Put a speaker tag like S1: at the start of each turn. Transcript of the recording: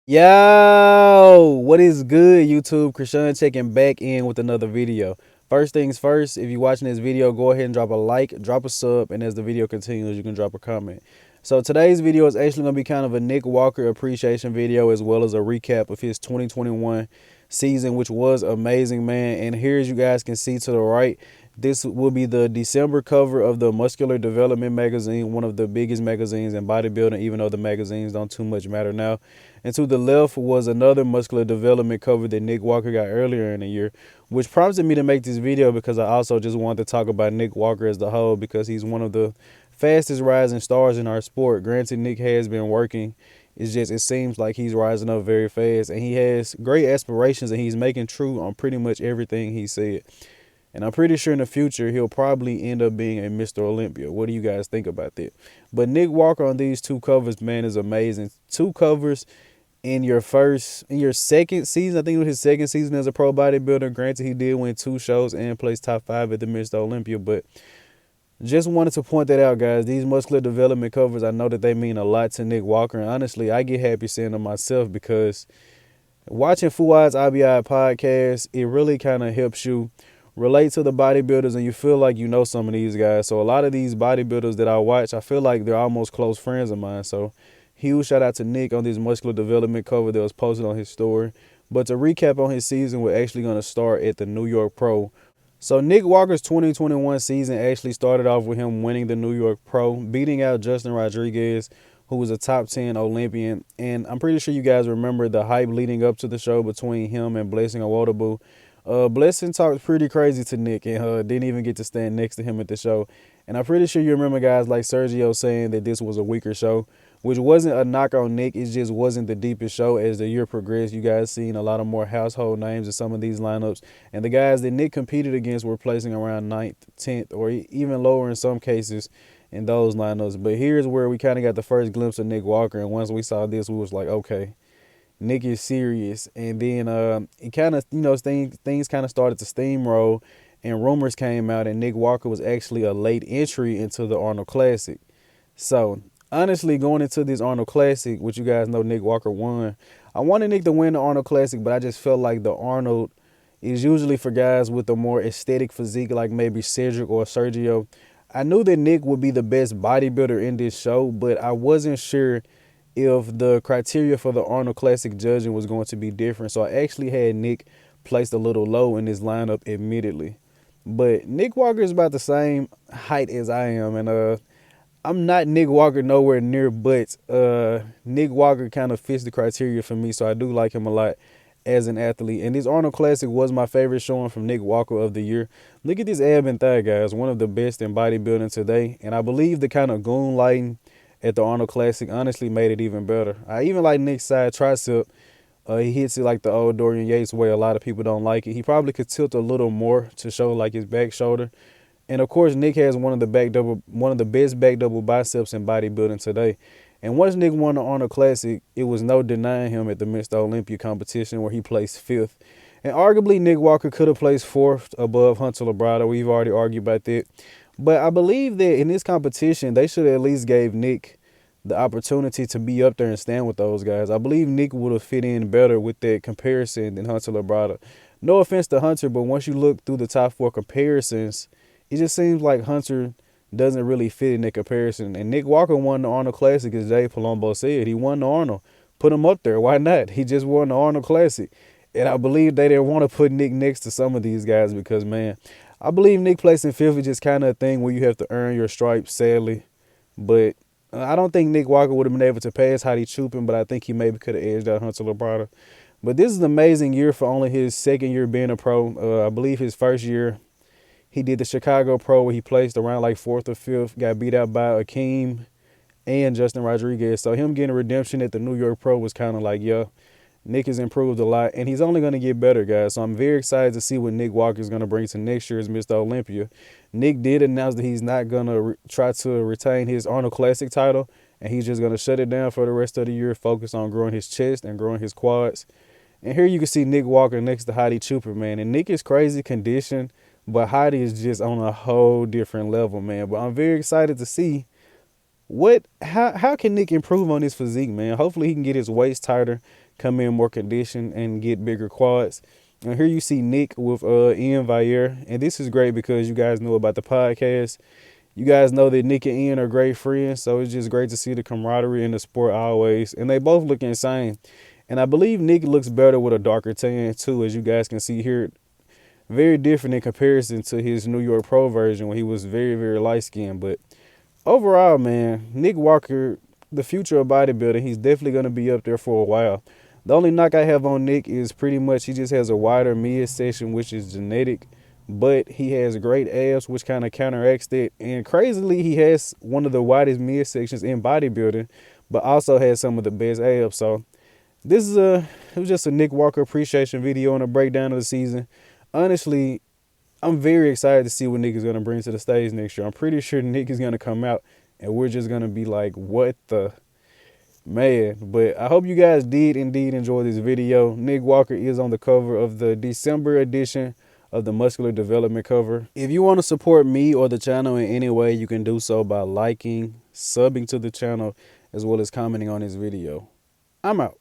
S1: Yo, what is good, YouTube? Krishan checking back in with another video. First things first, if you're watching this video, go ahead and drop a like, drop a sub, and as the video continues, you can drop a comment. So today's video is actually going to be kind of a Nick Walker appreciation video as well as a recap of his 2021 season, which was amazing, man. And here, as you guys can see to the right, this will be the December cover of the Muscular Development magazine, one of the biggest magazines in bodybuilding, even though the magazines don't too much matter now. And to the left was another Muscular Development cover that Nick Walker got earlier in the year, which prompted me to make this video because I also just wanted to talk about Nick Walker as the whole because he's one of the fastest rising stars in our sport. Granted, Nick has been working. It's just, it seems like he's rising up very fast and he has great aspirations and he's making true on pretty much everything he said. And I'm pretty sure in the future, he'll probably end up being a Mr. Olympia. What do you guys think about that? But Nick Walker on these two covers, man, is amazing. Two covers in your second season. I think it was his second season as a pro bodybuilder. Granted, he did win 2 shows and placed top 5 at the Mr. Olympia. But just wanted to point that out, guys. These muscular development covers, I know that they mean a lot to Nick Walker. And honestly, I get happy seeing them myself because watching Fuad's IBI podcast, it really kind of helps you relate to the bodybuilders and you feel like you know some of these guys. So a lot of these bodybuilders that I watch, I feel like they're almost close friends of mine. So huge shout out to Nick on this muscular development cover that was posted on his story. But to recap on his season, we're actually going to start at the New York Pro. So Nick Walker's 2021 season actually started off with him winning the New York Pro, beating out Justin Rodriguez, who was a top 10 Olympian. And I'm pretty sure you guys remember the hype leading up to the show between him and Blessing Awodibu. Blessing talked pretty crazy to Nick and didn't even get to stand next to him at the show. And I'm pretty sure you remember guys like Sergio saying that this was a weaker show, which wasn't a knock on Nick. It just wasn't the deepest show. As the year progressed, you guys seen a lot of more household names in some of these lineups. And the guys that Nick competed against were placing around 9th, 10th, or even lower in some cases in those lineups. But here's where we kind of got the first glimpse of Nick Walker. And once we saw this, we was like, okay, Nick is serious. And then it kind of, things kind of started to steamroll and rumors came out and Nick Walker was actually a late entry into the Arnold Classic. So honestly, going into this Arnold Classic, which you guys know Nick Walker won, I wanted Nick to win the Arnold Classic, but I just felt like the Arnold is usually for guys with a more aesthetic physique like maybe Cedric or Sergio. I knew that Nick would be the best bodybuilder in this show, but I wasn't sure if the criteria for the Arnold Classic judging was going to be different. So I actually had Nick placed a little low in this lineup admittedly. But Nick Walker is about the same height as I am. And I'm not Nick Walker nowhere near, but Nick Walker kind of fits the criteria for me. So I do like him a lot as an athlete. And this Arnold Classic was my favorite showing from Nick Walker of the year. Look at this ab and thigh, guys. One of the best in bodybuilding today. And I believe the kind of goon lighting at the Arnold Classic honestly made it even better. I even like Nick's side tricep. He hits it like the old Dorian Yates way. A lot of people don't like it. He probably could tilt a little more to show like his back shoulder. And of course, Nick has one of the best back double biceps in bodybuilding today. And once Nick won the Arnold Classic, it was no denying him at the Mr. Olympia competition where he placed 5th. And arguably, Nick Walker could have placed 4th above Hunter Labrada. We've already argued about that. But I believe that in this competition, they should have at least gave Nick the opportunity to be up there and stand with those guys. I believe Nick would have fit in better with that comparison than Hunter Labrada. No offense to Hunter, but once you look through the top 4 comparisons, it just seems like Hunter doesn't really fit in that comparison. And Nick Walker won the Arnold Classic, as Jay Palumbo said. He won the Arnold. Put him up there. Why not? He just won the Arnold Classic. And I believe they didn't want to put Nick next to some of these guys because, man, I believe Nick placing 5th is just kind of a thing where you have to earn your stripes, sadly. But I don't think Nick Walker would have been able to pass Hadi Chupin, but I think he maybe could have edged out Hunter Labrada. But this is an amazing year for only his second year being a pro. I believe his first year, he did the Chicago Pro where he placed around like 4th or 5th, got beat out by Akeem and Justin Rodriguez. So him getting a redemption at the New York Pro was kind of like, yeah, Nick has improved a lot, and he's only going to get better, guys. So I'm very excited to see what Nick Walker is going to bring to next year's Mr. Olympia. Nick did announce that he's not going to try to retain his Arnold Classic title, and he's just going to shut it down for the rest of the year, focus on growing his chest and growing his quads. And here you can see Nick Walker next to Hadi Chupin, man. And Nick is crazy conditioned, but Hadi is just on a whole different level, man. But I'm very excited to see how can Nick improve on his physique, man. Hopefully he can get his waist tighter, come in more conditioned and get bigger quads. And here you see Nick with Ian Vayer, and this is great because you guys know about the podcast. You guys know that Nick and Ian are great friends, so it's just great to see the camaraderie in the sport always. And they both look insane. And I believe Nick looks better with a darker tan too, as you guys can see here. Very different in comparison to his New York Pro version when he was very, very light skinned. But overall, man, Nick Walker, the future of bodybuilding, he's definitely going to be up there for a while. The only knock I have on Nick is pretty much he just has a wider midsection, which is genetic, but he has great abs, which kind of counteracts that. And crazily, he has one of the widest midsections in bodybuilding, but also has some of the best abs. So it was just a Nick Walker appreciation video and a breakdown of the season. Honestly, I'm very excited to see what Nick is going to bring to the stage next year. I'm pretty sure Nick is going to come out and we're just going to be like, what the man. But I hope you guys did indeed enjoy this video. Nick Walker is on the cover of the December edition of the Muscular Development cover. If you want to support me or the channel in any way, you can do so by liking, subbing to the channel, as well as commenting on this video. I'm out.